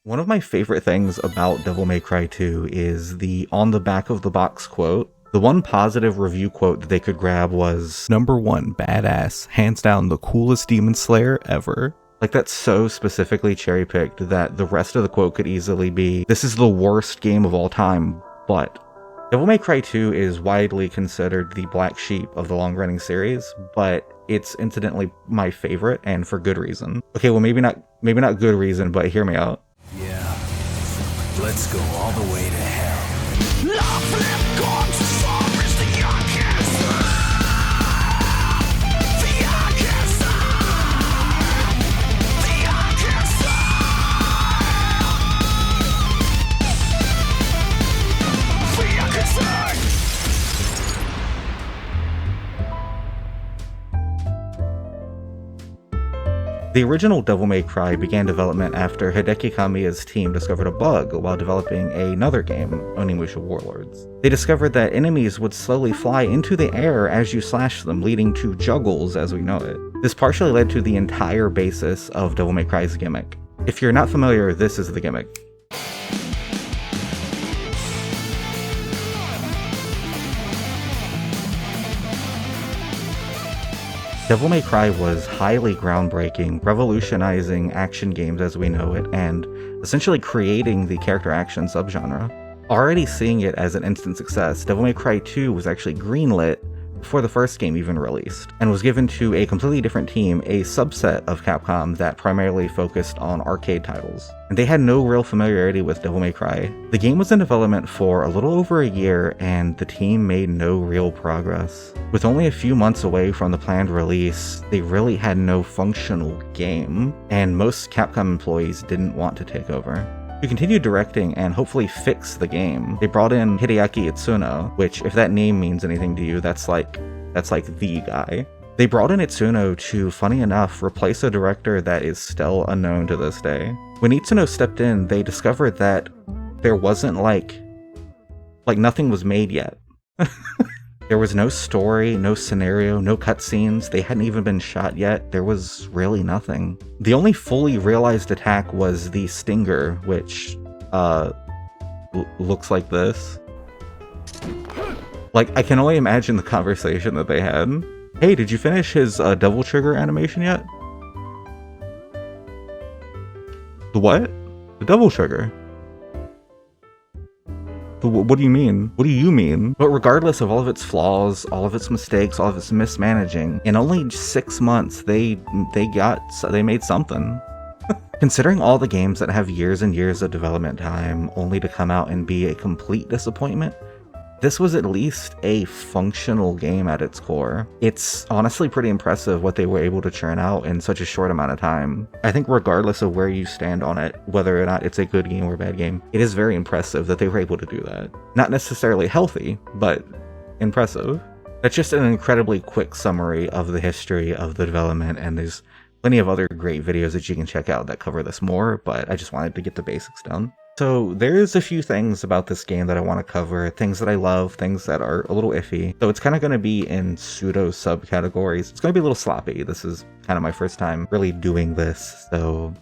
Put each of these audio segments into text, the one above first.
One of my favorite things about Devil May Cry 2 is the on the back of the box quote. The one positive review quote that they could grab was, "Number 1, badass, hands down the coolest demon slayer ever." Like, that's so specifically cherry-picked that the rest of the quote could easily be, "This is the worst game of all time, but..." Devil May Cry 2 is widely considered the black sheep of the long-running series, but it's incidentally my favorite, and for good reason. Okay, well, maybe not good reason, but hear me out. Yeah, let's go all the way to hell. The original Devil May Cry began development after Hideki Kamiya's team discovered a bug while developing another game, Onimusha Warlords. They discovered that enemies would slowly fly into the air as you slash them, leading to juggles as we know it. This partially led to the entire basis of Devil May Cry's gimmick. If you're not familiar, this is the gimmick. Devil May Cry was highly groundbreaking, revolutionizing action games as we know it, and essentially creating the character action subgenre. Already seeing it as an instant success, Devil May Cry 2 was actually greenlit before the first game even released, and was given to a completely different team, a subset of Capcom that primarily focused on arcade titles. And they had no real familiarity with Devil May Cry. The game was in development for a little over a year, and the team made no real progress. With only a few months away from the planned release, they really had no functional game, and most Capcom employees didn't want to take over. To continue directing and hopefully fix the game, they brought in Hideaki Itsuno, which, if that name means anything to you, that's like the guy. They brought in Itsuno to, funny enough, replace a director that is still unknown to this day. When Itsuno stepped in, they discovered that there wasn't like nothing was made yet. There was no story, no scenario, no cutscenes, they hadn't even been shot yet, there was really nothing. The only fully realized attack was the Stinger, which, looks like this. Like, I can only imagine the conversation that they had. Hey, did you finish his, Devil Trigger animation yet? The what? The Devil Trigger. What do you mean? What do you mean? But regardless of all of its flaws, all of its mistakes, all of its mismanaging, in only 6 months, they made something. Considering all the games that have years and years of development time only to come out and be a complete disappointment, this was at least a functional game at its core. It's honestly pretty impressive what they were able to churn out in such a short amount of time. I think regardless of where you stand on it, whether or not it's a good game or a bad game, it is very impressive that they were able to do that. Not necessarily healthy, but impressive. That's just an incredibly quick summary of the history of the development, and there's plenty of other great videos that you can check out that cover this more, but I just wanted to get the basics down. So there's a few things about this game that I want to cover, things that I love, things that are a little iffy. So it's kind of going to be in pseudo subcategories. It's going to be a little sloppy. This is kind of my first time really doing this, so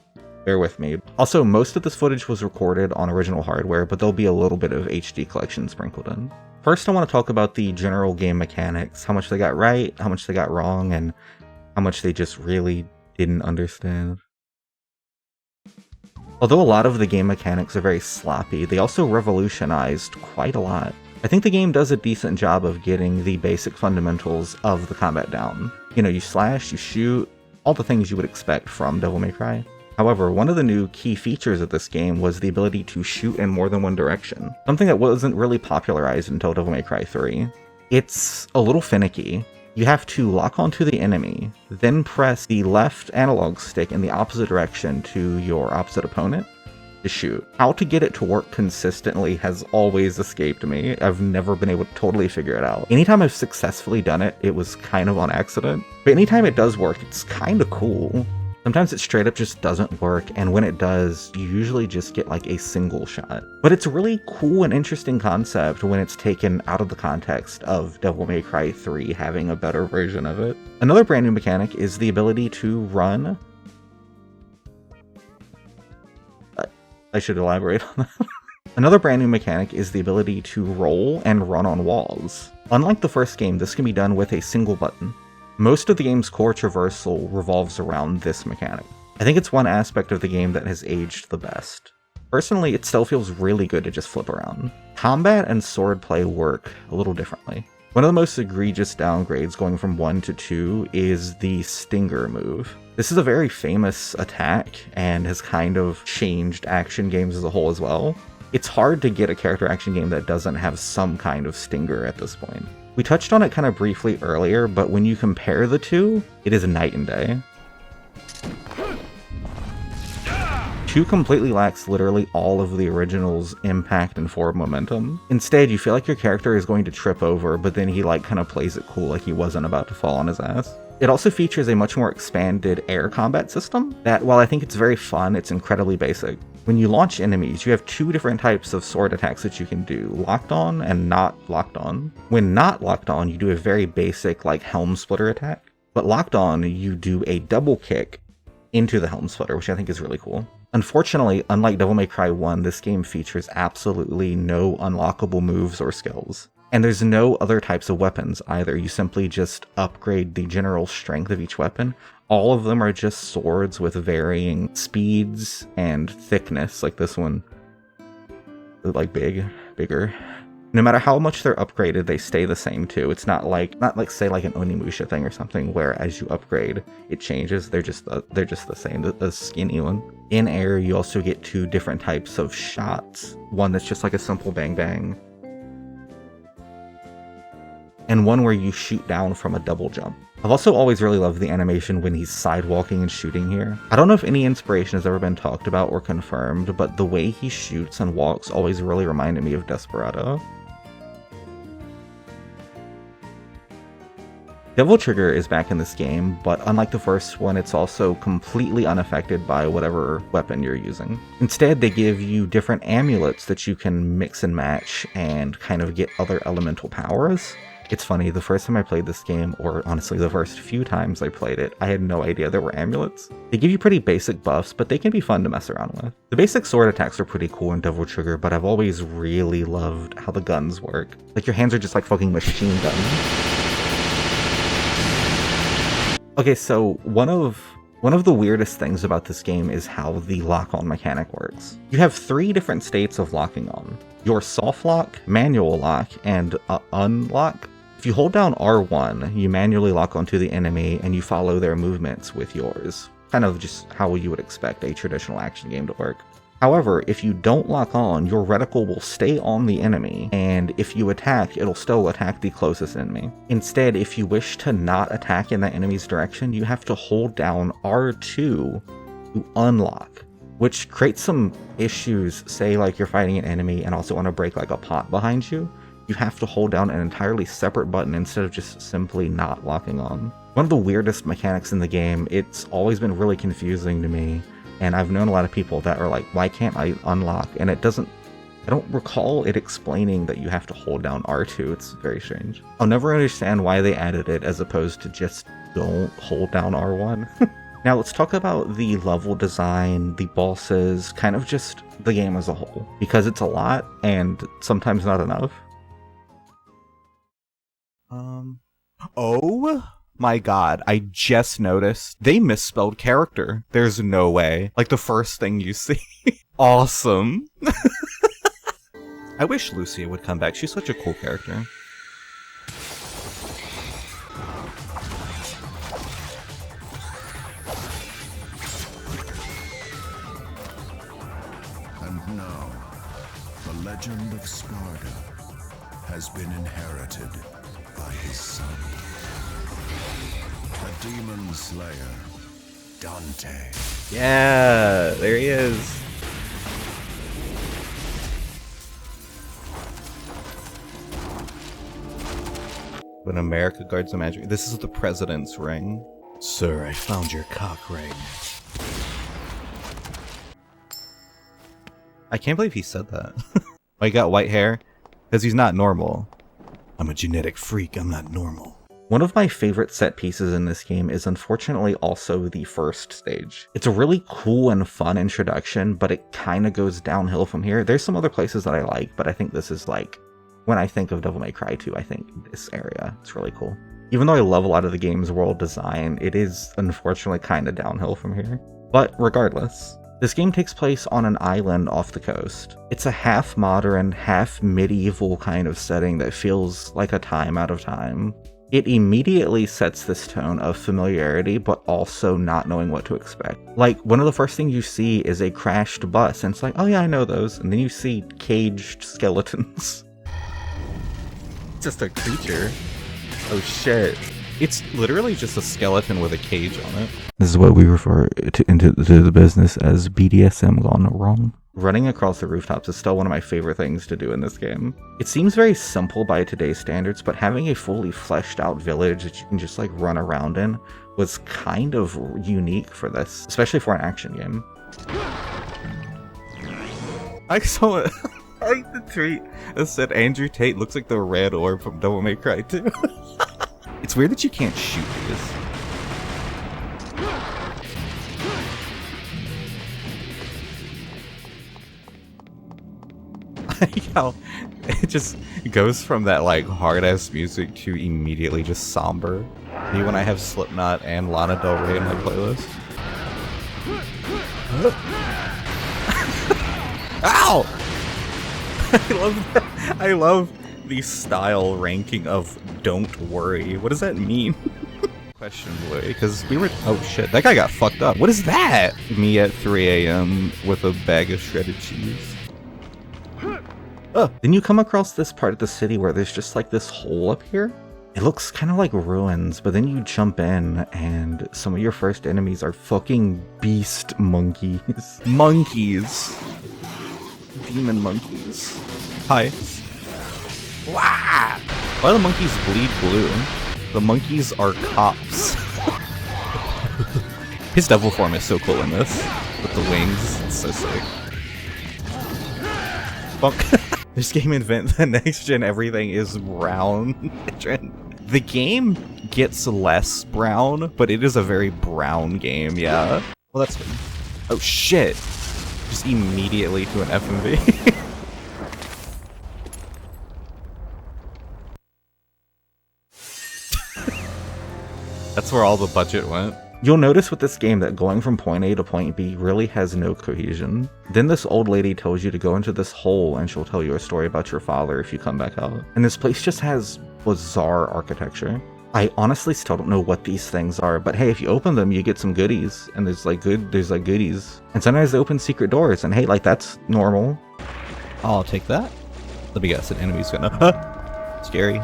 bear with me. Also, most of this footage was recorded on original hardware, but there'll be a little bit of HD collection sprinkled in. First, I want to talk about the general game mechanics, how much they got right, how much they got wrong, and how much they just really didn't understand. Although a lot of the game mechanics are very sloppy, they also revolutionized quite a lot. I think the game does a decent job of getting the basic fundamentals of the combat down. You know, you slash, you shoot, all the things you would expect from Devil May Cry. However, one of the new key features of this game was the ability to shoot in more than one direction, something that wasn't really popularized until Devil May Cry 3. It's a little finicky. You have to lock onto the enemy, then press the left analog stick in the opposite direction to your opposite opponent to shoot. How to get it to work consistently has always escaped me. I've never been able to totally figure it out. Anytime I've successfully done it, it was kind of on accident. But anytime it does work, it's kind of cool. Sometimes it straight up just doesn't work, and when it does, you usually just get like a single shot. But it's a really cool and interesting concept when it's taken out of the context of Devil May Cry 3 having a better version of it. Another brand new mechanic is the ability to run I should elaborate on that. Another brand new mechanic is the ability to roll and run on walls. Unlike the first game, this can be done with a single button. Most of the game's core traversal revolves around this mechanic. I think it's one aspect of the game that has aged the best. Personally, it still feels really good to just flip around. Combat and swordplay work a little differently. One of the most egregious downgrades going from 1 to 2 is the Stinger move. This is a very famous attack and has kind of changed action games as a whole as well. It's hard to get a character action game that doesn't have some kind of Stinger at this point. We touched on it kind of briefly earlier, but when you compare the two, it is night and day. 2 completely lacks literally all of the original's impact and forward momentum. Instead, you feel like your character is going to trip over, but then he like kind of plays it cool like he wasn't about to fall on his ass. It also features a much more expanded air combat system that, while I think it's very fun, it's incredibly basic. When you launch enemies, you have 2 different types of sword attacks that you can do, locked on and not locked on. When not locked on, you do a very basic like helm splitter attack, but locked on, you do a double kick into the helm splitter, which I think is really cool. Unfortunately, unlike Devil May Cry 1, this game features absolutely no unlockable moves or skills. And there's no other types of weapons either, you simply just upgrade the general strength of each weapon. All of them are just swords with varying speeds and thickness, like this one, like bigger. No matter how much they're upgraded, they stay the same too. It's not like say like an Onimusha thing or something where as you upgrade, it changes. They're just the same, the skinny one. In air, you also get 2 different types of shots. One that's just like a simple bang bang, and one where you shoot down from a double jump. I've also always really loved the animation when he's sidewalking and shooting here. I don't know if any inspiration has ever been talked about or confirmed, but the way he shoots and walks always really reminded me of Desperado. Devil Trigger is back in this game, but unlike the first one, it's also completely unaffected by whatever weapon you're using. Instead, they give you different amulets that you can mix and match and kind of get other elemental powers. It's funny, the first time I played this game, or honestly the first few times I played it, I had no idea there were amulets. They give you pretty basic buffs, but they can be fun to mess around with. The basic sword attacks are pretty cool in Devil Trigger, but I've always really loved how the guns work. Like your hands are just like fucking machine guns. Okay, so one of the weirdest things about this game is how the lock-on mechanic works. You have 3 different states of locking on. Your soft lock, manual lock, and unlock. If you hold down R1, you manually lock onto the enemy and you follow their movements with yours. Kind of just how you would expect a traditional action game to work. However, if you don't lock on, your reticle will stay on the enemy, and if you attack, it'll still attack the closest enemy. Instead, if you wish to not attack in that enemy's direction, you have to hold down R2 to unlock, which creates some issues. Say like you're fighting an enemy and also want to break like a pot behind you, you have to hold down an entirely separate button instead of just simply not locking on. One of the weirdest mechanics in the game, it's always been really confusing to me. And I've known a lot of people that are like, why can't I unlock? And I don't recall it explaining that you have to hold down R2. It's very strange. I'll never understand why they added it as opposed to just don't hold down R1. Now let's talk about the level design, the bosses, kind of just the game as a whole. Because it's a lot and sometimes not enough. Oh my god, I just noticed they misspelled character. There's no way. Like the first thing you see. Awesome. I wish Lucia would come back. She's such a cool character. And now, the legend of Sparta has been inherited by his son. The Demon Slayer, Dante. Yeah, there he is. When America guards the magic. This is the president's ring. Sir, I found your cock ring. I can't believe he said that. Oh, he got white hair? Because he's not normal. I'm a genetic freak, I'm not normal. One of my favorite set pieces in this game is unfortunately also the first stage. It's a really cool and fun introduction, but it kind of goes downhill from here. There's some other places that I like, but I think this is like, when I think of Devil May Cry 2, I think this area. It's really cool. Even though I love a lot of the game's world design, it is unfortunately kind of downhill from here. But regardless, this game takes place on an island off the coast. It's a half modern, half medieval kind of setting that feels like a time out of time. It immediately sets this tone of familiarity, but also not knowing what to expect. Like, one of the first things you see is a crashed bus, and it's like, oh yeah, I know those. And then you see caged skeletons. Just a creature. Oh shit. It's literally just a skeleton with a cage on it. This is what we refer to the business as BDSM gone wrong. Running across the rooftops is still one of my favorite things to do in this game. It seems very simple by today's standards, but having a fully fleshed out village that you can just like run around in was kind of unique for this, especially for an action game. I saw it. I like the tweet that said Andrew Tate looks like the red orb from Devil May Cry 2. It's weird that you can't shoot these. I like how it just goes from that like hard ass music to immediately just somber. Me when I have Slipknot and Lana Del Rey in my playlist. Ow! I love that. I love the style ranking of "Don't worry." What does that mean? Questionably, because we were. Oh shit! That guy got fucked up. What is that? Me at 3 a.m. with a bag of shredded cheese. Oh, then you come across this part of the city where there's just like this hole up here. It looks kind of like ruins, but then you jump in and some of your first enemies are fucking beast monkeys. Monkeys. Demon monkeys. Hi. Wah! Why do the monkeys bleed blue? The monkeys are cops. His devil form is so cool in this. With the wings, it's so sick. Bonk. This game invent the next gen everything is brown. The game gets less brown, but it is a very brown game, yeah. Well, that's good. Oh shit. Just immediately to an FMV. That's where all the budget went. You'll notice with this game that going from point A to point B really has no cohesion. Then this old lady tells you to go into this hole and she'll tell you a story about your father if you come back out. And this place just has bizarre architecture. I honestly still don't know what these things are, but hey, if you open them, you get some goodies. And there's like goodies. And sometimes they open secret doors, and hey, like that's normal. I'll take that. Let me guess, an enemy's gonna... Scary.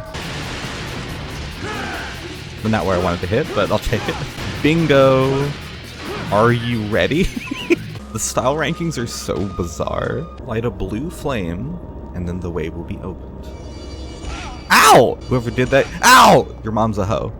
But not where I wanted to hit, but I'll take it. Bingo! Are you ready? The style rankings are so bizarre. Light a blue flame, and then the way will be opened. Ow! Whoever did that. Ow! Your mom's a hoe.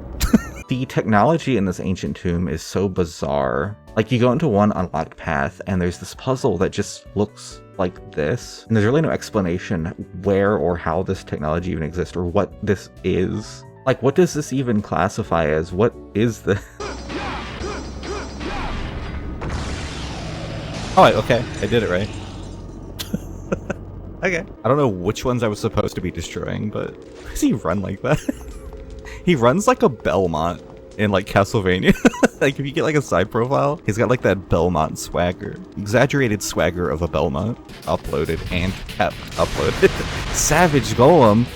The technology in this ancient tomb is so bizarre. Like, you go into one unlocked path, and there's this puzzle that just looks like this. And there's really no explanation where or how this technology even exists, or what this is. Like, what does this even classify as? What is this? Oh, okay. I did it right. Okay. I don't know which ones I was supposed to be destroying, but why does he run like that? He runs like a Belmont in like Castlevania. Like if you get like a side profile, he's got like that Belmont swagger. Exaggerated swagger of a Belmont. Uploaded and kept uploaded. Savage Golem.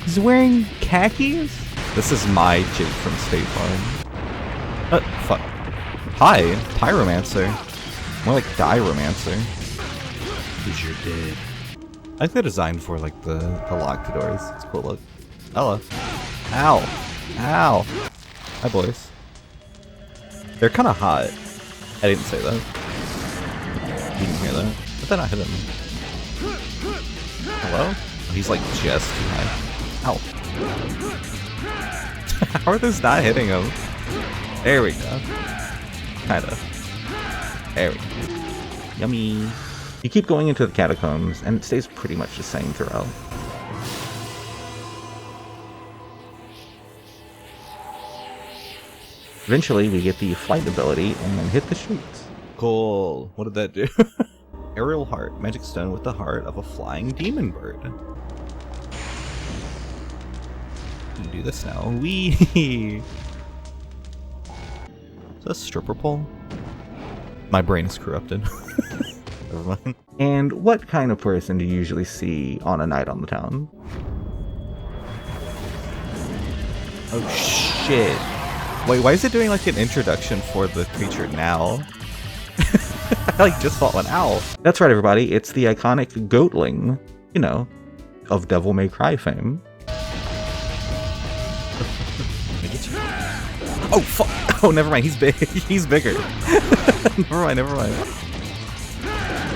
He's wearing khakis? This is my jig from State Farm. Fuck. Hi, Pyromancer. More like Diromancer. Who's your dead? I like the design for like the locked doors. It's a cool look. Hello. Ow. Ow. Hi, boys. They're kind of hot. I didn't say that. You didn't hear that. But then I hit him. Hello? Oh, he's like just too high. Ow. How are those not hitting him? There we go. Kinda. There we go. Yummy. You keep going into the catacombs, and it stays pretty much the same throughout. Eventually, we get the flight ability and hit the chutes. Cool. What did that do? Aerial heart. Magic stone with the heart of a flying demon bird. Can do this now. Wee. Is that a stripper pole? My brain is corrupted. Never mind. And what kind of person do you usually see on a night on the town? Oh shit. Wait, why is it doing like an introduction for the creature now? I like just fought one. Ow. That's right, everybody. It's the iconic Goatling, you know, of Devil May Cry fame. Oh fuck! Oh, never mind. He's big. He's bigger. Never mind.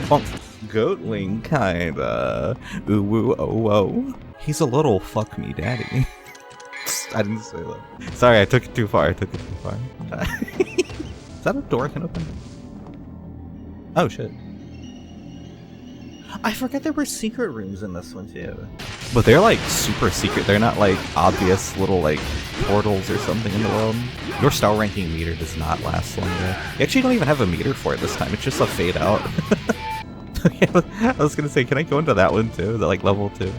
Bonk. Goatling, kinda. Ooh, woo, oh, whoa. He's a little fuck me daddy. I didn't say that. Sorry, I took it too far. Is that a door I can open? Oh shit. I forgot there were secret rooms in this one too. But they're like super secret. They're not like obvious little like portals or something in the world. Your star ranking meter does not last longer. You actually don't even have a meter for it this time. It's just a fade out. Yeah, I was gonna say, can I go into that one too? Is that like level 2?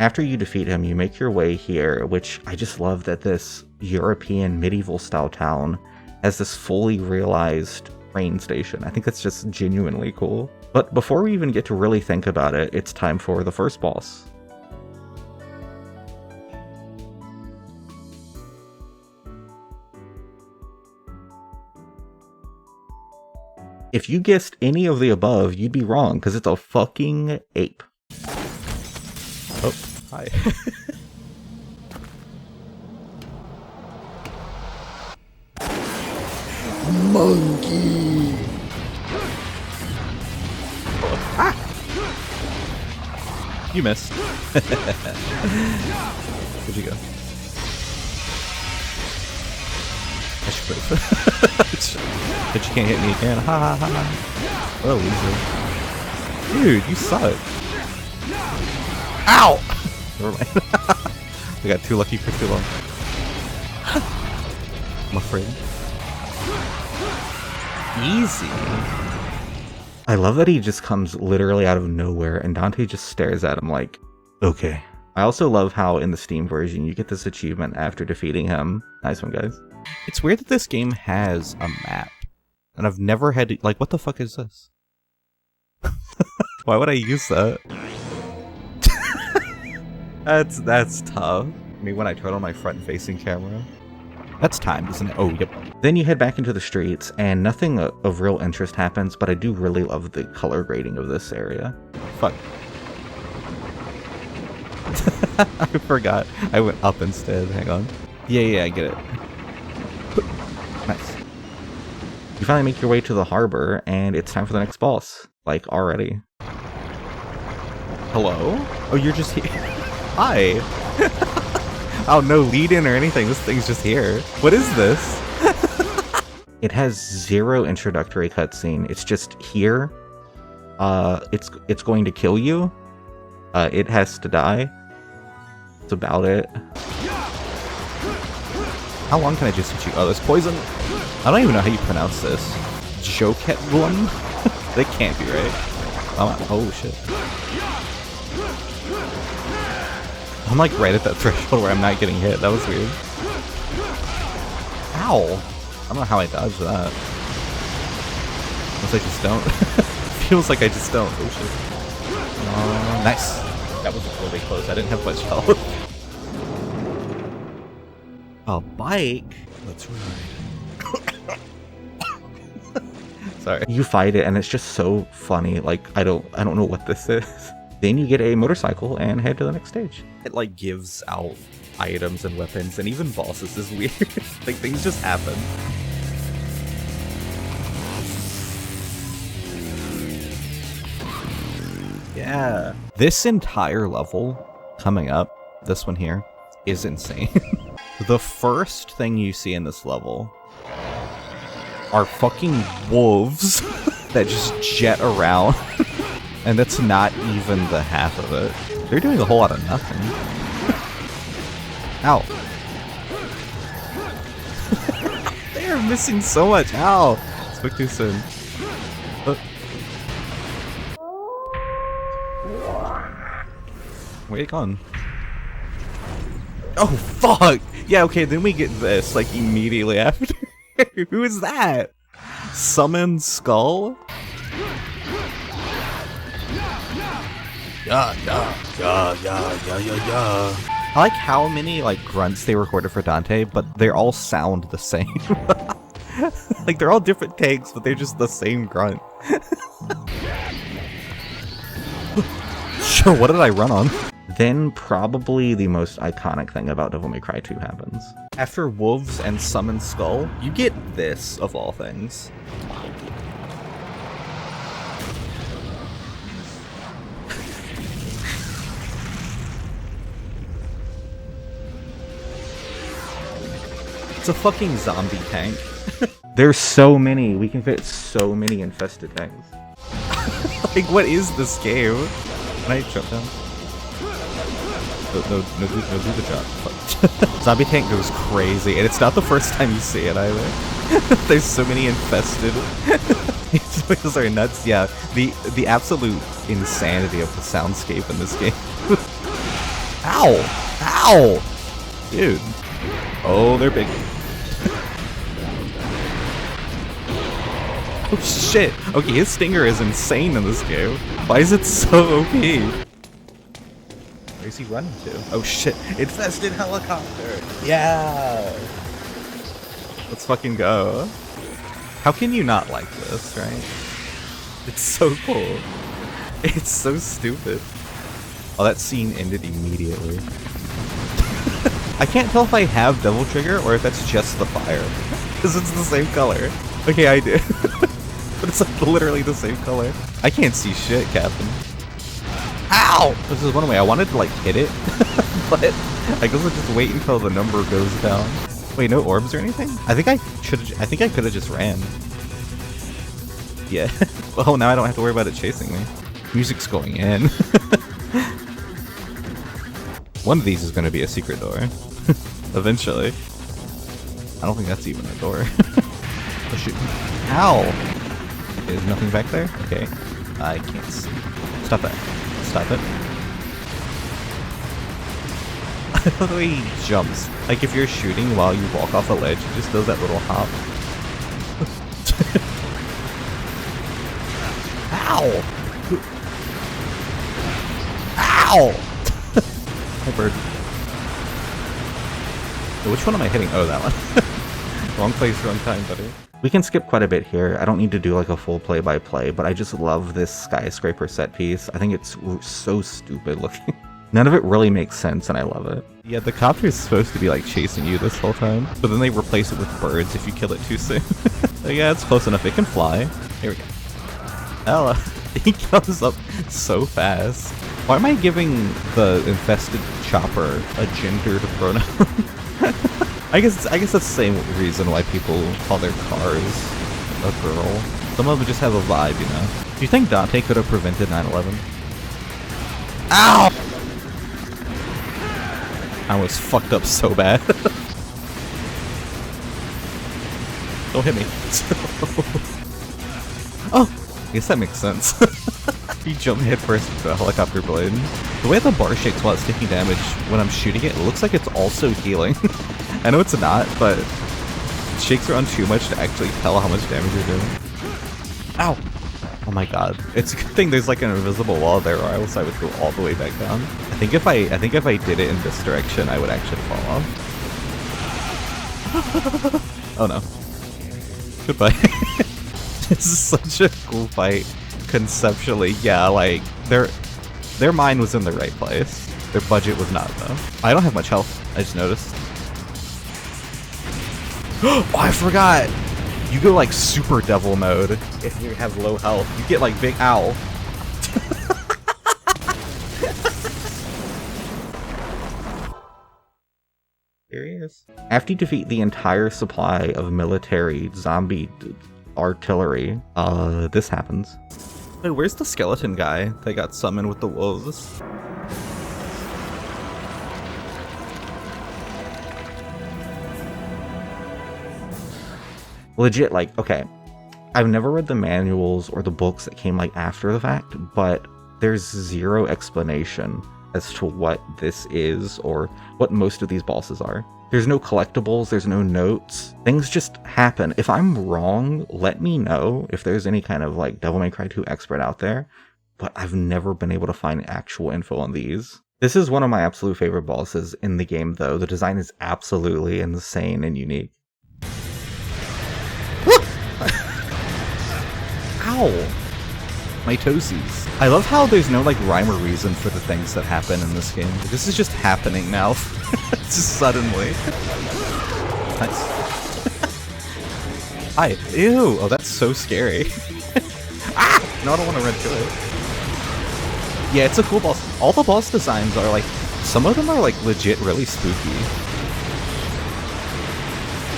After you defeat him, you make your way here, which I just love that this European medieval style town has this fully realized train station. I think that's just genuinely cool. But before we even get to really think about it, it's time for the first boss. If you guessed any of the above, you'd be wrong, because it's a fucking ape. Oh, hi. Monkey! Ah! You missed. Where'd you go? I should put it. But you can't hit me again. Ha ha ha. What a loser. Dude, you suck. Ow! Never mind. I got too lucky for too long. I'm afraid. Easy. I love that he just comes literally out of nowhere and Dante just stares at him like, okay. I also love how in the Steam version you get this achievement after defeating him. Nice one, guys. It's weird that this game has a map. And I've never had to, like, what the fuck is this? Why would I use that? That's tough. I mean, when I turn on my front-facing camera. That's timed, isn't it? Oh, yep. Then you head back into the streets, and nothing of real interest happens, but I do really love the color grading of this area. Fuck. I forgot. I went up instead. Hang on. Yeah, I get it. Nice. You finally make your way to the harbor, and it's time for the next boss. Like, already. Hello? Oh, you're just here. Hi. Oh, no lead-in or anything. This thing's just here. What is this? It has zero introductory cutscene. It's just here. It's going to kill you. It has to die. That's about it. How long can I just hit you? Oh, there's poison. I don't even know how you pronounce this. Joketlum? That can't be right. Oh, shit. I'm like right at that threshold where I'm not getting hit. That was weird. Ow. I don't know how I dodged that. Unless I just don't. Feels like I just don't. Oh shit. Nice. That was really close. I didn't have much health. A bike? Let's ride. Sorry. You fight it, and it's just so funny. Like, I don't know what this is. Then you get a motorcycle and head to the next stage. It like gives out items and weapons, and even bosses is weird. Like things just happen. Yeah. This entire level coming up, this one here, is insane. The first thing you see in this level are fucking wolves that just jet around. And that's not even the half of it. They're doing a whole lot of nothing. Ow. They're I'm missing so much. Ow! Spoke too soon. Where you gone? Oh, fuck! Yeah, okay, then we get this, like, immediately after. Who is that? Summon Skull? Yeah. I like how many, like, grunts they recorded for Dante, but they all sound the same. Like, they're all different takes, but they're just the same grunt. Sure, what did I run on? Then probably the most iconic thing about Devil May Cry 2 happens. After Wolves and Summon Skull, you get this, of all things. It's a fucking zombie tank. There's so many. We can fit so many infested tanks. Like, what is this game? Can I jump down? No, do the jump. Zombie tank goes crazy, and it's not the first time you see it either. There's so many infested. Those are nuts. Yeah, the absolute insanity of the soundscape in this game. Ow! Ow! Dude. Oh, they're big. Oh shit! Okay, his stinger is insane in this game. Why is it so OP? Where's he running to? Oh shit! Infested helicopter! Yeah! Let's fucking go. How can you not like this, right? It's so cool. It's so stupid. Oh, that scene ended immediately. I can't tell if I have Devil Trigger or if that's just the fire. Because it's the same color. Okay, I do. But it's like literally the same color. I can't see shit, Captain. Ow! This is one way. I wanted to like hit it, but I guess I'll just wait until the number goes down. Wait, no orbs or anything? I think I could have just ran. Yeah. Well, now I don't have to worry about it chasing me. Music's going in. One of these is going to be a secret door. Eventually. I don't think that's even a door. Oh shoot. Ow! There's nothing back there? Okay. I can't see. Stop that. Stop it. I love the way he jumps. Like if you're shooting while you walk off a ledge, he just does that little hop. Ow! Ow! Hi, bird. Which one am I hitting? Oh, that one. Wrong place, wrong time, buddy. We can skip quite a bit here. I don't need to do like a full play-by-play, but I just love this skyscraper set piece. I think it's so stupid looking. None of it really makes sense, and I love it. Yeah, the copter is supposed to be like chasing you this whole time, but then they replace it with birds if you kill it too soon. So yeah, it's close enough. It can fly. Here we go. Ella. He comes up so fast. Why am I giving the infested chopper a gendered pronoun? I guess that's the same reason why people call their cars a girl. Some of them just have a vibe, you know? Do you think Dante could have prevented 9/11? Ow! I was fucked up so bad. Don't hit me. Oh! I guess that makes sense. You jump headfirst into a helicopter blade. The way the bar shakes while it's taking damage when I'm shooting it, it looks like it's also healing. I know it's not, but it shakes around too much to actually tell how much damage you're doing. Ow! Oh my god. It's a good thing there's like an invisible wall there, or else I would go all the way back down. I think if I did it in this direction, I would actually fall off. Oh no. Goodbye. This is such a cool fight. Conceptually, yeah, like their mind was in the right place. Their budget was not though. I don't have much health, I just noticed. Oh, I forgot! You go like super devil mode if you have low health. You get like big owl. Here he is. After you defeat the entire supply of military zombie artillery, this happens. Wait, where's the skeleton guy that got summoned with the wolves? legit, like, okay, I've never read the manuals or the books that came like after the fact, but there's zero explanation as to what this is or what most of these bosses are. There's no collectibles, there's no notes. Things just happen. If I'm wrong, let me know if there's any kind of like Devil May Cry 2 expert out there, but I've never been able to find actual info on these. This is one of my absolute favorite bosses in the game though. The design is absolutely insane and unique. Ow! My toesies. I love how there's no like rhyme or reason for the things that happen in this game. This is just happening now. Just suddenly. Nice. Hi. Ew! Oh, that's so scary. Ah! No, I don't want to run to it. Yeah, it's a cool boss. All the boss designs are like, some of them are like legit really spooky.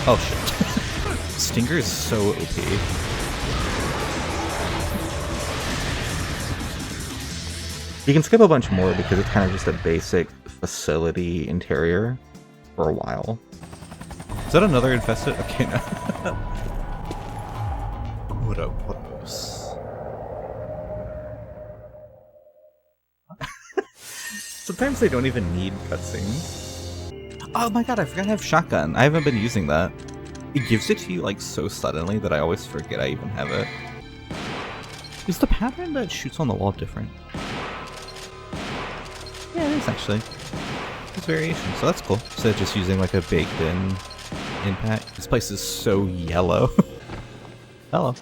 Oh shit. Stinger is so OP. You can skip a bunch more because it's kind of just a basic facility interior for a while. Is that another infested? Okay, no. What up, what else? Sometimes they don't even need cutscenes. Oh my god, I forgot I have shotgun. I haven't been using that. It gives it to you like so suddenly that I always forget I even have it. Is the pattern that shoots on the wall different? Yeah, it is actually. There's variation, so that's cool. Instead of just using like a baked-in impact. This place is so yellow. Hello.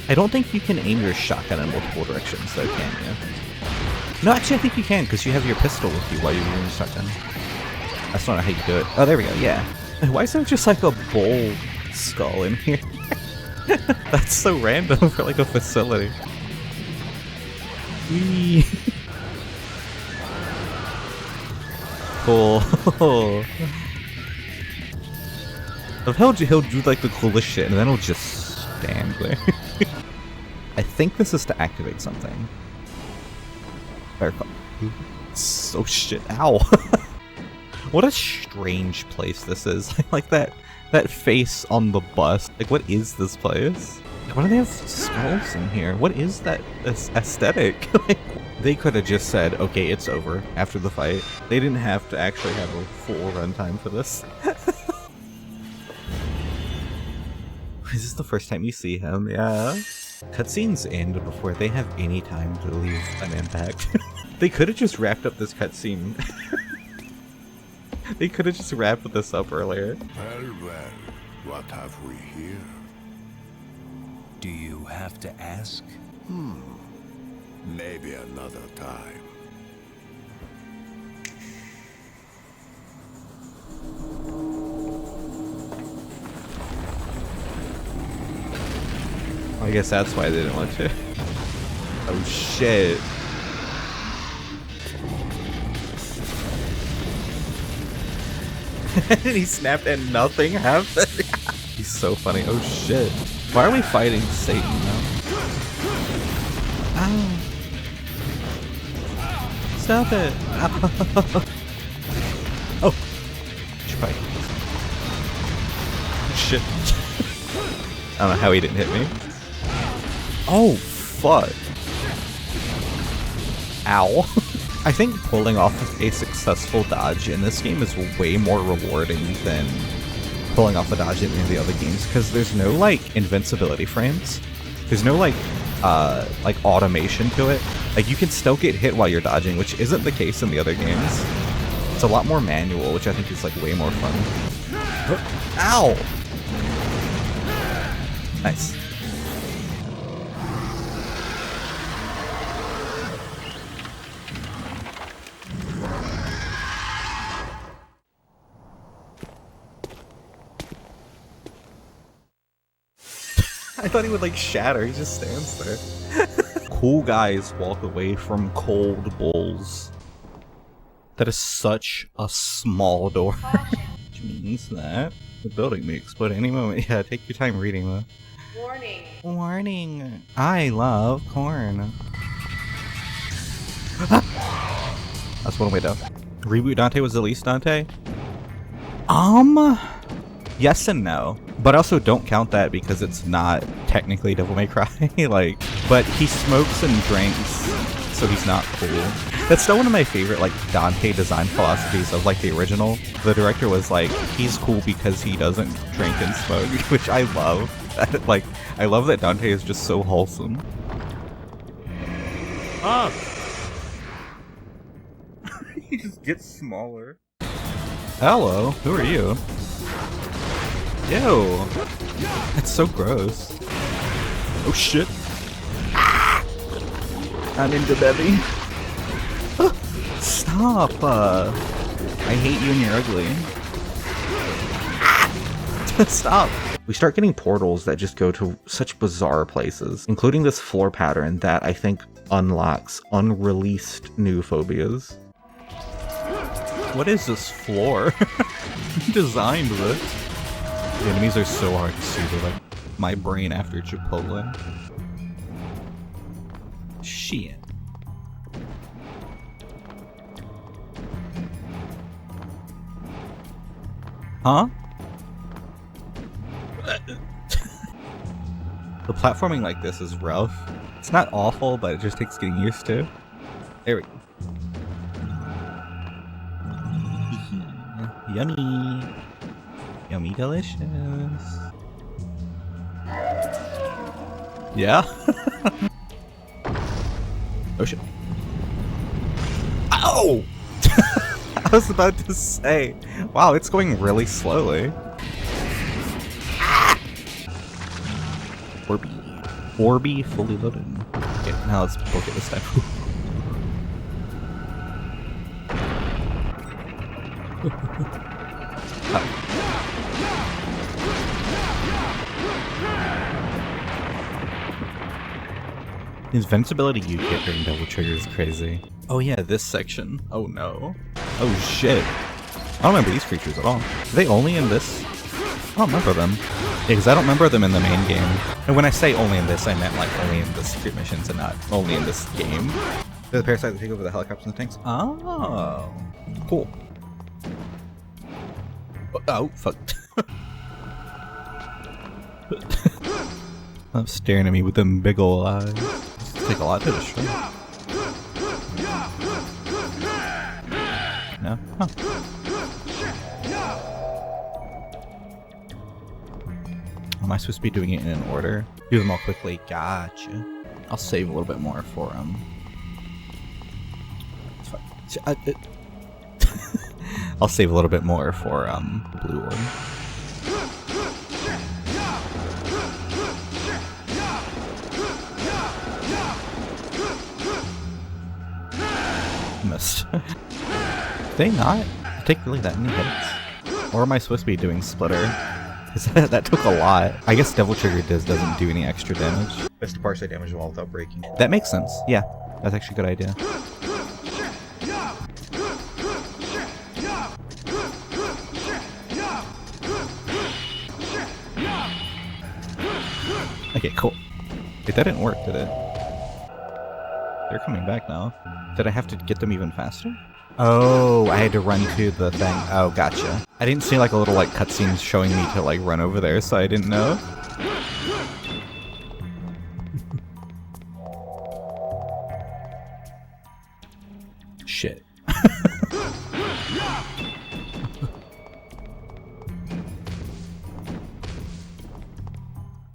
I don't think you can aim your shotgun in multiple directions, though, can you? No, actually, I think you can, because you have your pistol with you while you're using the shotgun. That's not how you do it. Oh, there we go, yeah. Why is there just like a bull skull in here? That's so random for like a facility. Whee! Cool. He'll do like the coolest shit and then he'll just stand there. I think this is to activate something. So shit. Ow. What a strange place this is. I like that face on the bus. Like, what is this place? Why do they have skulls in here? What is that aesthetic? Like, they could have just said, okay, it's over after the fight. They didn't have to actually have a full runtime for this. Is this the first time you see him? Yeah. Cutscenes end before they have any time to leave an impact. They could have just wrapped up this cutscene. They could have just wrapped this up earlier. Well, what have we here? Do you have to ask? Maybe another time. I guess that's why they didn't want to. Oh shit. He snapped and nothing happened. He's so funny. Oh shit. Why are we fighting Satan now? Ow. Stop it. Ow. Oh. Should probably... Shit. I don't know how he didn't hit me. Oh, fuck. Ow. I think pulling off a successful dodge in this game is way more rewarding than pulling off a dodge in any of the other games, because there's no, like, invincibility frames. There's no, like automation to it. Like, you can still get hit while you're dodging, which isn't the case in the other games. It's a lot more manual, which I think is, like, way more fun. Ow! Nice. I thought he would like shatter, he just stands there. Cool guys walk away from cold bulls. That is such a small door. Which means that the building may explode any moment. Yeah, take your time reading that. Warning. Warning. I love corn. That's one way down. Reboot Dante was the least Dante? Yes and no. But also don't count that because it's not technically Devil May Cry. Like, but he smokes and drinks, so he's not cool. That's still one of my favorite, like, Dante design philosophies of, like, the original. The director was like, he's cool because he doesn't drink and smoke, which I love. Like, I love that Dante is just so wholesome. Ah! He just gets smaller. Hello, who are you? Ew. That's so gross. Oh shit. I'm into baby. Stop. I hate you and you're ugly. Stop. We start getting portals that just go to such bizarre places, including this floor pattern that I think unlocks unreleased new phobias. What is this floor? Who designed this? The enemies are so hard to see, they're like my brain after Chipotle. Shit. Huh? The platforming like this is rough. It's not awful, but it just takes getting used to. There we go. Yummy. Yummy delicious. Yeah? Oh shit. Ow! I was about to say, wow, it's going really slowly. Orby. Orby fully loaded. Okay, now let's book it this time. The invincibility you get during Devil Trigger is crazy. Oh yeah, this section. Oh no. Oh shit. I don't remember these creatures at all. Are they only in this? I don't remember them. Yeah, because I don't remember them in the main game. And when I say only in this, I meant like only in the secret missions and not only in this game. They're the parasites that take over the helicopters and the tanks. Oh. Cool. Oh, fuck. I'm staring at me with them big ol' eyes. This take a lot to destroy. No? Huh. Am I supposed to be doing it in an order? Do them all quickly. Gotcha. I'll save a little bit more for I'll save a little bit more for blue orb. Missed. Did they not take really that many hits? Or am I supposed to be doing splitter? Because that took a lot. I guess Devil Trigger doesn't do any extra damage. Best to partially damage the wall without breaking. That makes sense. Yeah, that's actually a good idea. Okay, cool. Wait, that didn't work, did it? They're coming back now. Did I have to get them even faster? Oh, I had to run to the thing. Oh, gotcha. I didn't see like a little like cutscene showing me to like run over there, so I didn't know. Shit.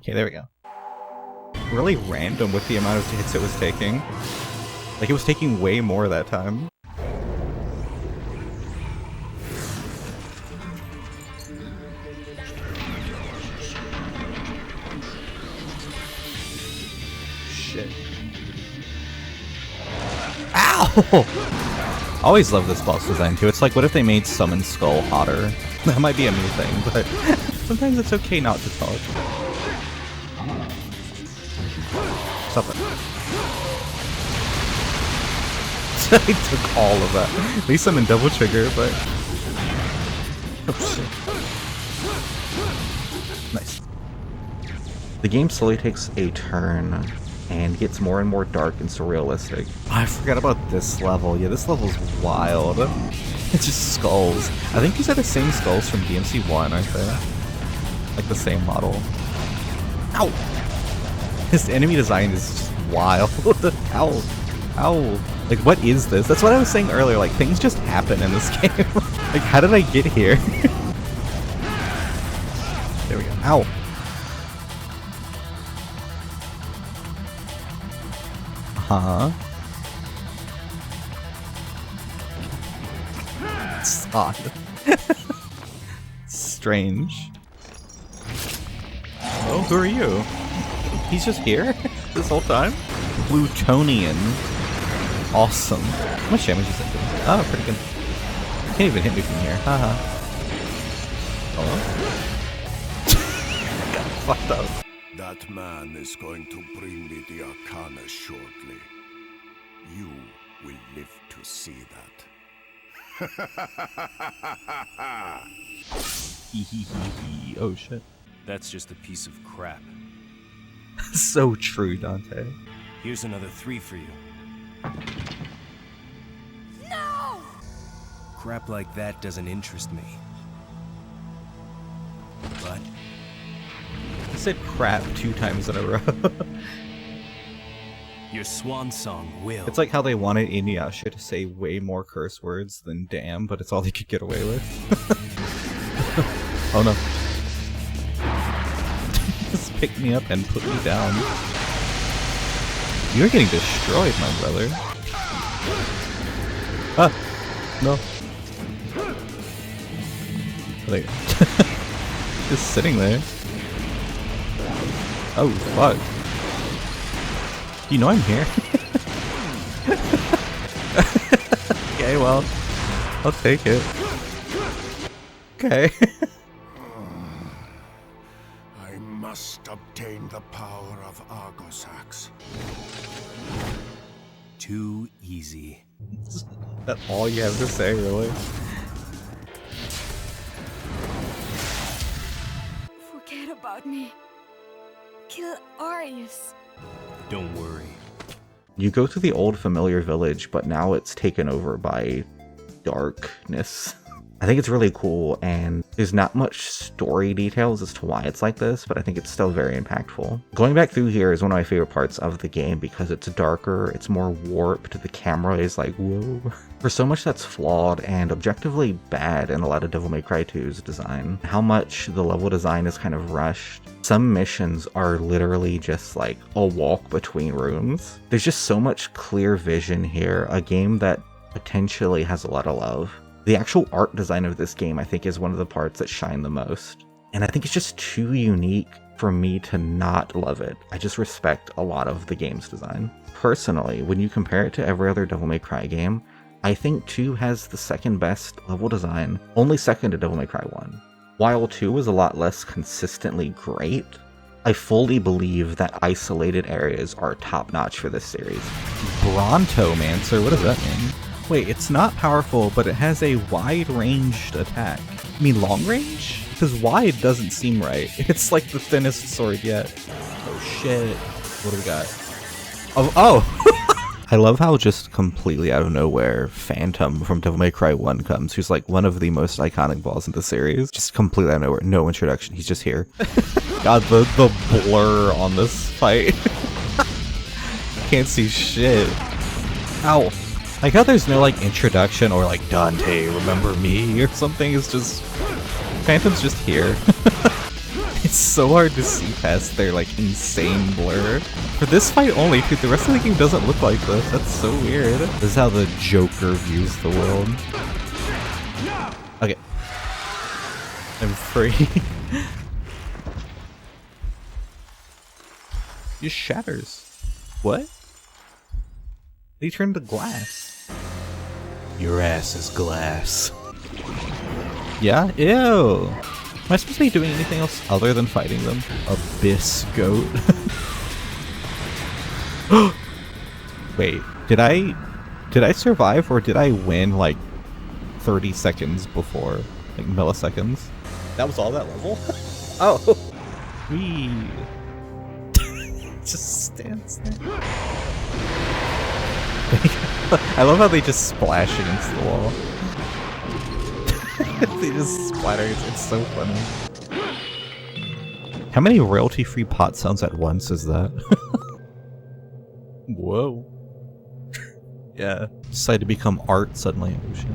Okay, there we go. Really random with the amount of hits it was taking. Like, it was taking way more that time. Shit. Ow! Always love this boss design, too. It's like, what if they made Summon Skull hotter? That might be a new thing, but sometimes it's okay not to talk. Stop it. I took all of that. At least I'm in Devil Trigger, but... Oh shit. Nice. The game slowly takes a turn and gets more and more dark and surrealistic. I forgot about this level. Yeah, this level's wild. It's just skulls. I think these are the same skulls from DMC 1, aren't they? like the same model. Ow! His enemy design is just wild. Ow. Ow. Like, what is this? That's what I was saying earlier. Like, things just happen in this game. Like, how did I get here? There we go. Ow. Huh? It's odd. Strange. Oh, who are you? He's just here this whole time? Plutonian. Awesome. How much damage is that doing? Oh, pretty good. You can't even hit me from here. Haha. Oh. Got fucked up. That man is going to bring me the Arcana shortly. You will live to see that. Oh shit. That's just a piece of crap. So true, Dante. Here's another 3 for you. No! Crap like that doesn't interest me. But I said crap 2 times in a row. your swan song will. It's like how they wanted Inuyasha to say way more curse words than damn, but it's all they could get away with. Oh no. Just pick me up and put me down. You're getting destroyed, my brother. Ah! No. Like, just sitting there. Oh, fuck. You know I'm here. Okay, well, I'll take it. Okay. I must obtain the power of Argosax. Too easy. That's all you have to say, really? Forget about me. Kill Arius. Don't worry. You go to the old familiar village, but now it's taken over by darkness. I think it's really cool, and there's not much story details as to why it's like this, but I think it's still very impactful. Going back through here is one of my favorite parts of the game because it's darker, it's more warped, the camera is like, whoa. For so much that's flawed and objectively bad in a lot of Devil May Cry 2's design, how much the level design is kind of rushed. Some missions are literally just like a walk between rooms. There's just so much clear vision here, a game that potentially has a lot of love. The actual art design of this game, I think, is one of the parts that shine the most. And I think it's just too unique for me to not love it. I just respect a lot of the game's design. Personally, when you compare it to every other Devil May Cry game, I think 2 has the second best level design, only second to Devil May Cry 1. While 2 was a lot less consistently great, I fully believe that isolated areas are top-notch for this series. Brontomancer, what does that mean? Wait, it's not powerful, but it has a wide-ranged attack. I mean long range? Because wide doesn't seem right. It's like the thinnest sword yet. Oh shit. What do we got? Oh! I love how just completely out of nowhere Phantom from Devil May Cry 1 comes, who's like one of the most iconic balls in the series. Just completely out of nowhere. No introduction. He's just here. God, the blur on this fight. Can't see shit. Ow. Like how there's no like introduction or like Dante, remember me or something. It's just Phantom's just here. It's so hard to see past their like insane blur. For this fight only, dude, the rest of the game doesn't look like this. That's so weird. This is how the Joker views the world. Okay. I'm free. It shatters. What? They turned to glass. Your ass is glass. Yeah? Ew. Am I supposed to be doing anything else other than fighting them? Abyss goat. Wait, did I survive or did I win like 30 seconds before? Like milliseconds? That was all that level? Oh. Wee. Just stands there. I love how they just splash against the wall. They just splatter. It's so funny. How many royalty-free pot sounds at once is that? Whoa. Yeah. Decided to become art suddenly. Oh shit.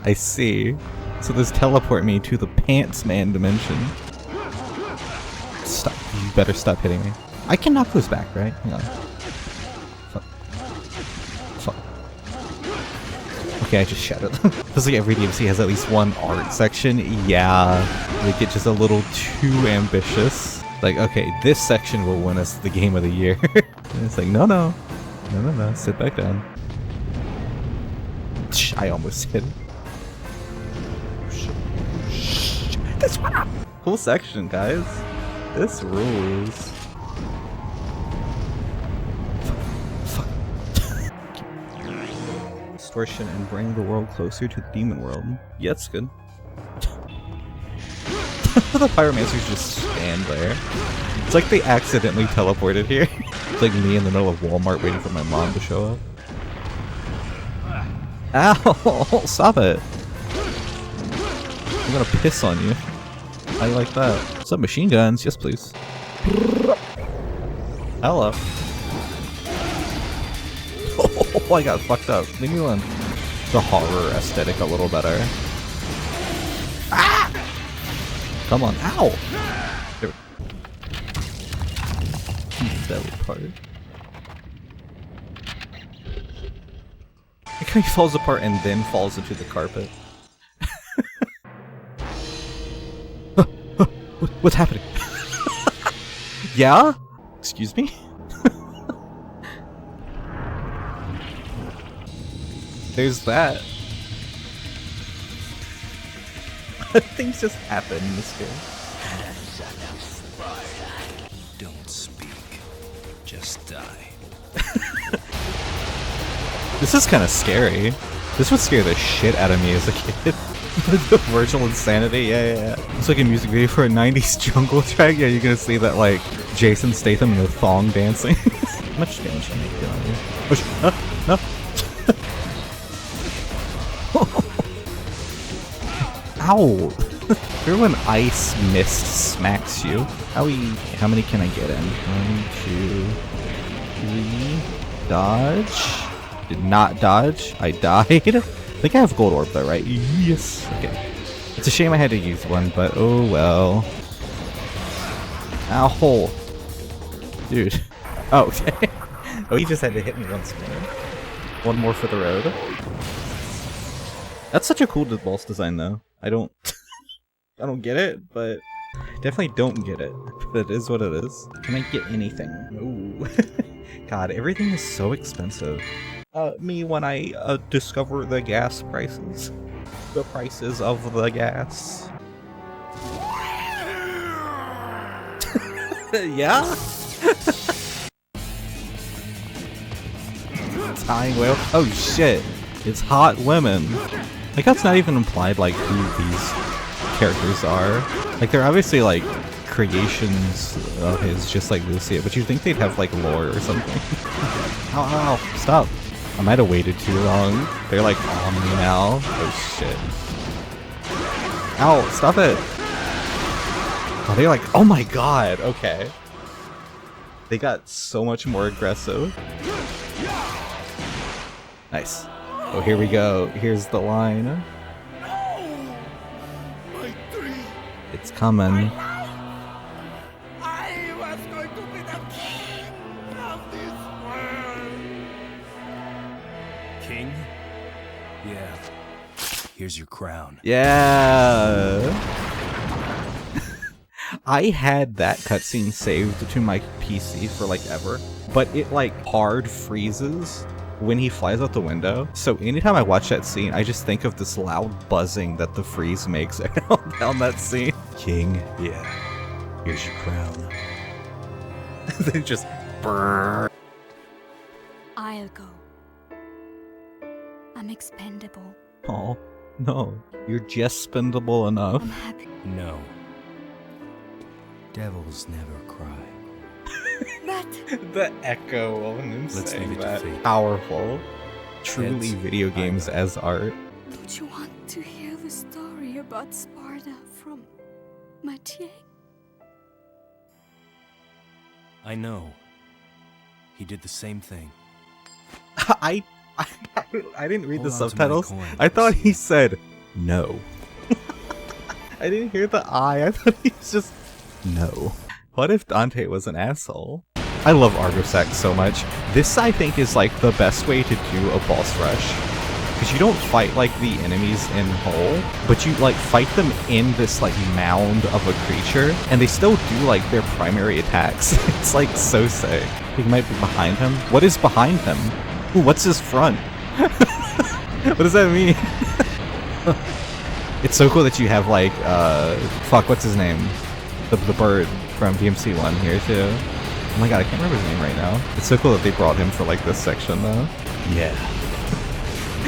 I see. So this teleport me to the Pants Man dimension. Stop. You better stop hitting me. I can knock those back, right? Hang on. Fuck. Fuck. Okay, I just shattered them. Feels like every DMC has at least one art section. Yeah. They get just a little too ambitious. Like, okay, this section will win us the game of the year. And it's like, no. No. Sit back down. I almost hit it. This one. Cool section, guys. This rules. Fuck. Distortion and bring the world closer to the demon world. Yeah, that's good. The pyromancers just stand there. It's like they accidentally teleported here. It's like me in the middle of Walmart waiting for my mom to show up. Ow! Stop it! I'm gonna piss on you. How you like that? Some machine guns? Yes, please. Hello. Oh, I got fucked up. Leave me alone. The horror aesthetic a little better. Ah! Come on. Ow! There. Belly part. It kind of falls apart and then falls into the carpet. What's happening? Yeah? Excuse me? There's that. Things just happen in this game. Don't speak. Just die. This is kind of scary. This would scare the shit out of me as a kid. The virtual insanity, yeah. It's like a music video for a 90s jungle track. Yeah, you're gonna see that, like, Jason Statham in the thong dancing. How much damage can I get on you? No. Ow! Remember when ice mist smacks you? How many can I get in? 1, 2, 3. Dodge. Did not dodge. I died. I think I have gold orb though, right? Yes. Okay. It's a shame I had to use one, but oh well. Ow. Dude. Oh, okay. Oh, he just had to hit me once more. One more for the road. That's such a cool boss design though. I don't get it, but definitely don't get it. But it is what it is. Can I get anything? Ooh. God, everything is so expensive. Me when I discover the gas prices. The prices of the gas. Yeah? Tying whale? Oh shit. It's hot women. Like that's not even implied like who these characters are. Like they're obviously like creations of his, just like Lucia, but you'd think they'd have like lore or something. Ow, stop. I might have waited too long. They're like on me now. Oh shit. Ow, stop it. Oh, they're like, oh my god, okay. They got so much more aggressive. Nice. Oh, here we go. Here's the line. It's coming. I was going to be the king of this world. King? Yeah. Here's your crown. Yeah. I had that cutscene saved to my PC for like ever, but it like hard freezes when he flies out the window. So anytime I watch that scene, I just think of this loud buzzing that the freeze makes down that scene. King, Yeah. Here's your crown. then just brrr. I'll go. I'm expendable. Oh no, you're just spendable enough. I'm happy. No. Devils never cry. But The echo of him Let's saying leave it to that. fate. Powerful. Truly Heads, video games eyebrow. as art. Don't you want to hear the story about Sparta from Mathieu? I know. He did the same thing. I didn't read the Hold on to my subtitles. coin, I thought he Lucia. said no. I didn't hear the I thought he was just no. What if Dante was an asshole? I love Argosac so much. This, I think, is like the best way to do a boss rush. Because you don't fight like the enemies in whole, but you like fight them in this like mound of a creature, and they still do like their primary attacks. It's like so sick. He might be behind him. What is behind him? Ooh, what's his front? What does that mean? It's so cool that you have like, fuck, what's his name? The bird from DMC1 here too. Oh my god, I can't remember his name right now. It's so cool that they brought him for like this section though. Yeah.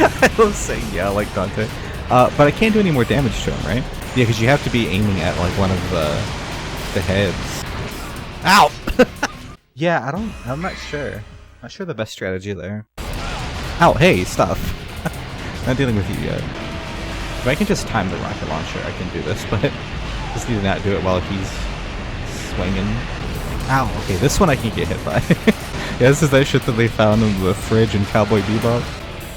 I love saying yeah like Dante. But I can't do any more damage to him, right? Yeah, because you have to be aiming at like one of the heads. Ow! Yeah, I'm not sure. Not sure the best strategy there. Ow, hey, stuff. Not dealing with you yet. If I can just time the rocket launcher, I can do this, but just need to not do it while he's swinging. Ow, okay, this one I can get hit by. Yeah, this is that shit that they found in the fridge in Cowboy Bebop.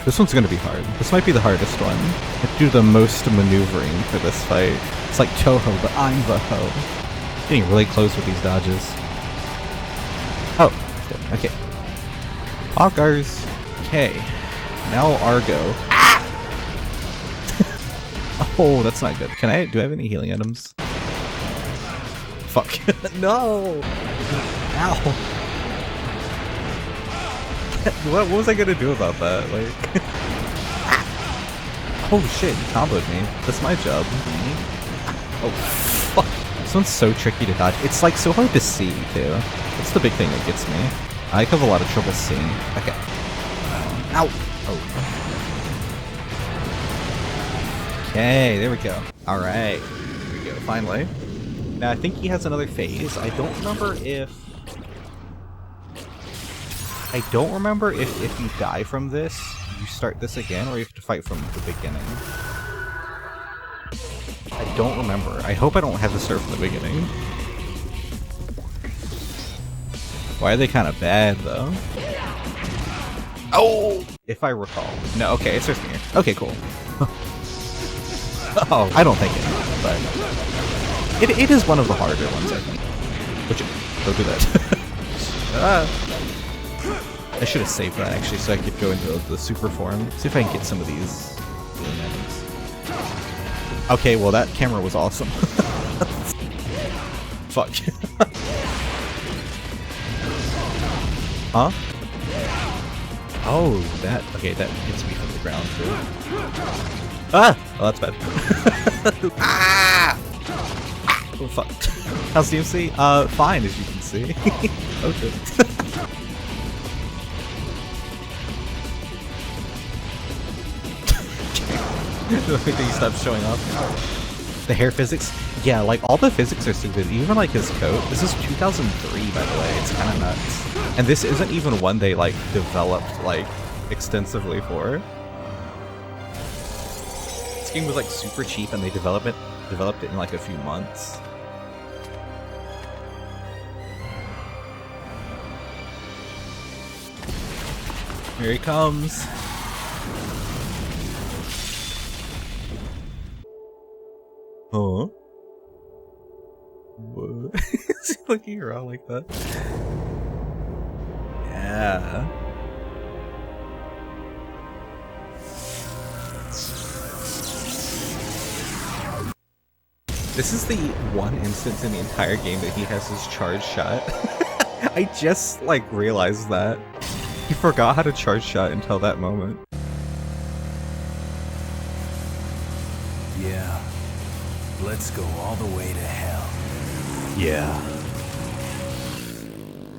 This one's gonna be hard. This might be the hardest one. I have to do the most maneuvering for this fight. It's like Toho, but I'm the hoe. Getting really close with these dodges. Oh, good. Okay. Hoggers. Okay. Now Argo. Ah! Oh, that's not good. Do I have any healing items? Fuck. No! Ow! What was I gonna do about that? Like, holy shit, you comboed me. That's my job. Oh, fuck. This one's so tricky to dodge. It's like so hard to see too. That's the big thing that gets me. I have a lot of trouble seeing. Okay. Ow. Oh. Okay, there we go. All right, here we go. Finally. Now I think he has another phase. I don't remember if you die from this, you start this again, or you have to fight from the beginning. I don't remember. I hope I don't have to start from the beginning. Why are they kind of bad, though? Oh! If I recall. No, okay, it starts from here. Okay, cool. Oh, I don't think it, but... It is one of the harder ones, I think. Which, don't do that. I should have saved that actually, so I could go into the super form. See if I can get some of these items. Okay, well that camera was awesome. Fuck. Huh? Oh, that. Okay, that hits me from the ground too. Ah! Oh, that's bad. Ah! Oh, fuck. How's DMC? Fine, as you can see. Okay. The only thing he stopped showing off. The hair physics? Yeah, like all the physics are so good. Even like his coat. This is 2003, by the way. It's kind of nuts. And this isn't even one they like developed like extensively for. This game was like super cheap and they developed it in like a few months. Here he comes. Huh? What? Is he looking around like that? Yeah. This is the one instance in the entire game that he has his charge shot. I just like realized that. He forgot how to charge shot until that moment. Yeah. Let's go all the way to hell. Yeah.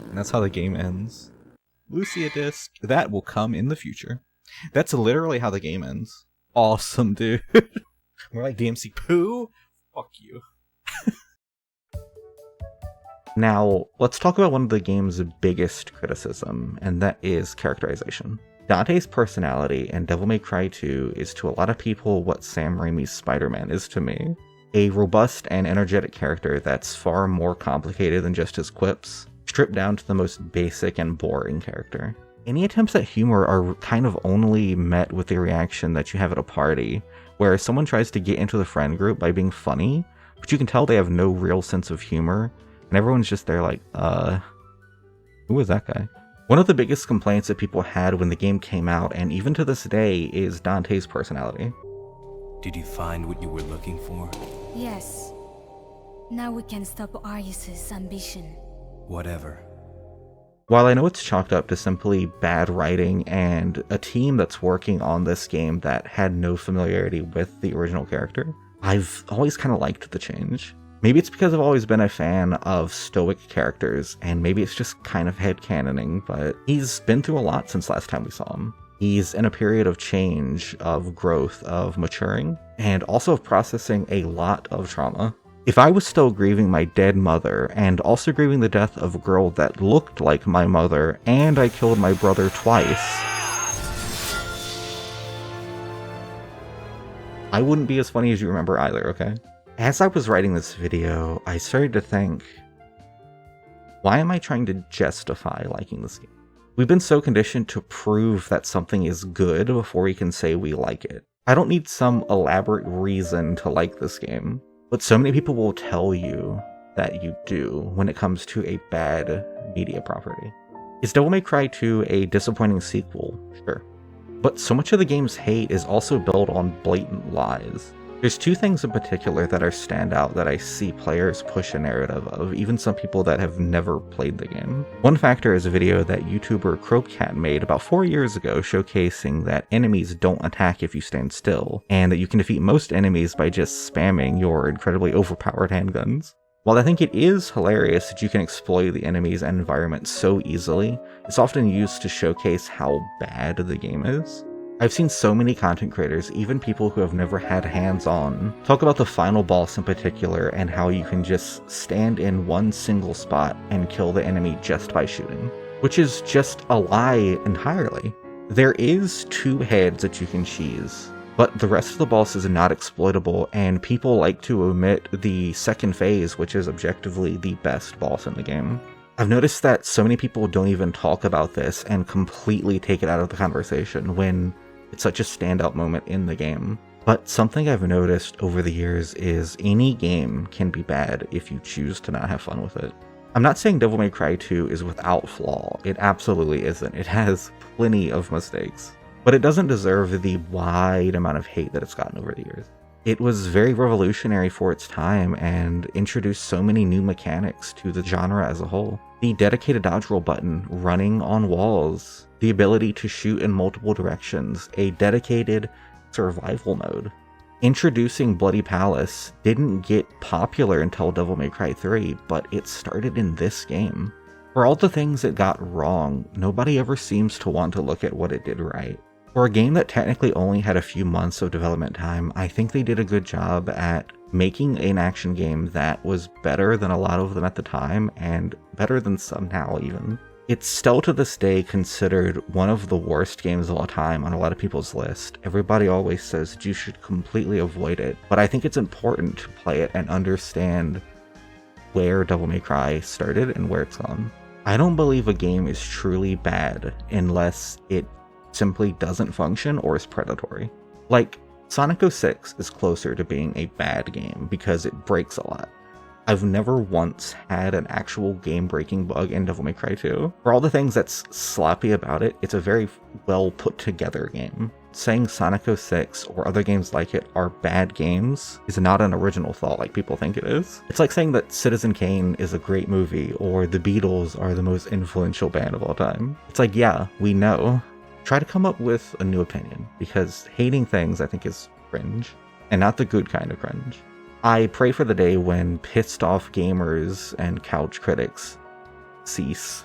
And that's how the game ends. Lucia disc. That will come in the future. That's literally how the game ends. Awesome, dude. More like DMC poo? Fuck you. Now, let's talk about one of the game's biggest criticism, and that is characterization. Dante's personality in Devil May Cry 2 is to a lot of people what Sam Raimi's Spider-Man is to me. A robust and energetic character that's far more complicated than just his quips, stripped down to the most basic and boring character. Any attempts at humor are kind of only met with the reaction that you have at a party, where someone tries to get into the friend group by being funny, but you can tell they have no real sense of humor, and everyone's just there like, who was that guy? One of the biggest complaints that people had when the game came out, and even to this day, is Dante's personality. Did you find what you were looking for? Yes. Now we can stop Arius's ambition. Whatever. While I know it's chalked up to simply bad writing and a team that's working on this game that had no familiarity with the original character, I've always kind of liked the change. Maybe it's because I've always been a fan of stoic characters, and maybe it's just kind of headcanoning, but he's been through a lot since last time we saw him. He's in a period of change, of growth, of maturing, and also of processing a lot of trauma. If I was still grieving my dead mother, and also grieving the death of a girl that looked like my mother, and I killed my brother twice, I wouldn't be as funny as you remember either, okay? As I was writing this video, I started to think, why am I trying to justify liking this game? We've been so conditioned to prove that something is good before we can say we like it. I don't need some elaborate reason to like this game, but so many people will tell you that you do when it comes to a bad media property. Is Devil May Cry 2 a disappointing sequel? Sure. But so much of the game's hate is also built on blatant lies. There's two things in particular that are standout that I see players push a narrative of, even some people that have never played the game. One factor is a video that YouTuber Croakcat made about 4 years ago showcasing that enemies don't attack if you stand still, and that you can defeat most enemies by just spamming your incredibly overpowered handguns. While I think it is hilarious that you can exploit the enemies and environment so easily, it's often used to showcase how bad the game is. I've seen so many content creators, even people who have never had hands-on, talk about the final boss in particular and how you can just stand in one single spot and kill the enemy just by shooting, which is just a lie entirely. There is 2 heads that you can cheese, but the rest of the boss is not exploitable, and people like to omit the second phase, which is objectively the best boss in the game. I've noticed that so many people don't even talk about this and completely take it out of the conversation when it's such a standout moment in the game. But something I've noticed over the years is any game can be bad if you choose to not have fun with it. I'm not saying Devil May Cry 2 is without flaw, it absolutely isn't. It has plenty of mistakes. But it doesn't deserve the wide amount of hate that it's gotten over the years. It was very revolutionary for its time and introduced so many new mechanics to the genre as a whole. The dedicated dodge roll button, running on walls, the ability to shoot in multiple directions, a dedicated survival mode. Introducing Bloody Palace didn't get popular until Devil May Cry 3, but it started in this game. For all the things it got wrong, nobody ever seems to want to look at what it did right. For a game that technically only had a few months of development time, I think they did a good job at making an action game that was better than a lot of them at the time, and better than some now even. It's still to this day considered one of the worst games of all time on a lot of people's list. Everybody always says that you should completely avoid it, but I think it's important to play it and understand where Devil May Cry started and where it's gone. I don't believe a game is truly bad unless it simply doesn't function or is predatory. Like, Sonic 06 is closer to being a bad game because it breaks a lot. I've never once had an actual game-breaking bug in Devil May Cry 2. For all the things that's sloppy about it, it's a very well put together game. Saying Sonic 06 or other games like it are bad games is not an original thought like people think it is. It's like saying that Citizen Kane is a great movie or the Beatles are the most influential band of all time. It's like, yeah, we know. Try to come up with a new opinion, because hating things I think is cringe, and not the good kind of cringe. I pray for the day when pissed off gamers and couch critics cease.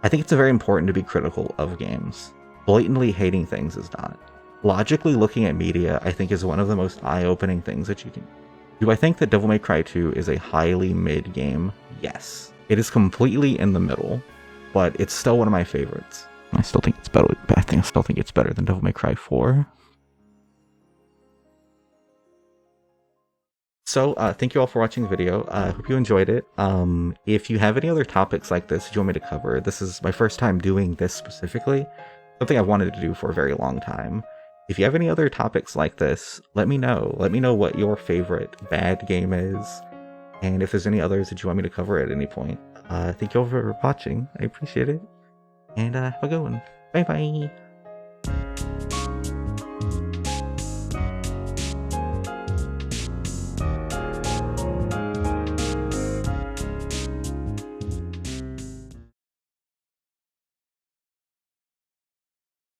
I think it's very important to be critical of games. Blatantly hating things is not. Logically looking at media, I think, is one of the most eye-opening things that you can. Do I think that Devil May Cry 2 is a highly mid game? Yes. It is completely in the middle, but it's still one of my favorites. I still think it's better. I still think it's better than Devil May Cry 4. So, thank you all for watching the video. I hope you enjoyed it. If you have any other topics like this that you want me to cover, this is my first time doing this specifically. Something I've wanted to do for a very long time. If you have any other topics like this, let me know. Let me know what your favorite bad game is. And if there's any others that you want me to cover at any point. Thank you all for watching. I appreciate it. And have a good one. Bye bye.